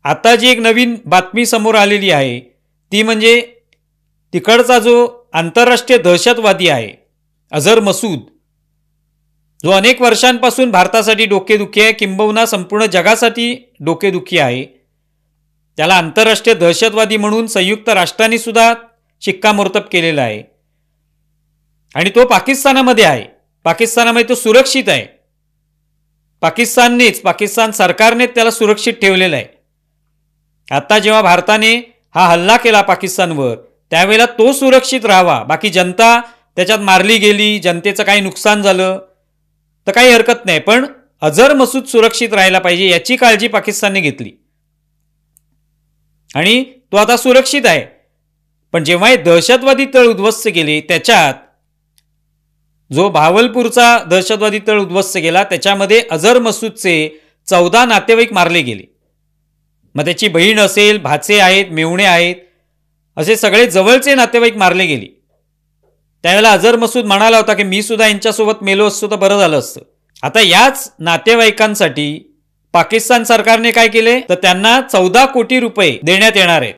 आता जी एक नवीन बातमी समोर आलेली आहे ती म्हणजे तिकडचा जो आंतरराष्ट्रीय दहशतवादी आहे अझर मसूद, जो अनेक वर्षांपासून भारतासाठी डोकेदुखी आहे, किंबहुना संपूर्ण जगासाठी डोकेदुखी आहे, त्याला आंतरराष्ट्रीय दहशतवादी म्हणून संयुक्त राष्ट्रांनी सुद्धा शिक्कामोर्तब केलेला आहे आणि तो पाकिस्तानामध्ये आहे. पाकिस्तानामध्ये तो सुरक्षित आहे. पाकिस्तान सरकारनेच त्याला सुरक्षित ठेवलेलं आहे. आता जेव्हा भारताने हा हल्ला केला पाकिस्तानवर त्यावेळेला तो सुरक्षित राहावा, बाकी जनता त्याच्यात मारली गेली, जनतेचं काही नुकसान झालं तर काही हरकत नाही, पण अझर मसूद सुरक्षित राहायला पाहिजे याची काळजी पाकिस्तानने घेतली आणि तो आता सुरक्षित आहे. पण जेव्हा हे दहशतवादी तळ उद्ध्वस्त केले, त्याच्यात जो भावलपूरचा दहशतवादी तळ उद्ध्वस्त केला त्याच्यामध्ये अझर मसूदचे 14 नातेवाईक मारले गेले. मग त्याची बहीण असेल, भाचे आहेत, मेवणे आहेत, असे सगळे जवळचे नातेवाईक मारले गेले. त्यावेळेला अझर मसूद म्हणाला होता की मी सुद्धा यांच्यासोबत मेलो असतो तर बरं झालं असतं. आता याच नातेवाईकांसाठी पाकिस्तान सरकारने काय केले तर त्यांना 14 कोटी रुपये देण्यात येणार आहेत.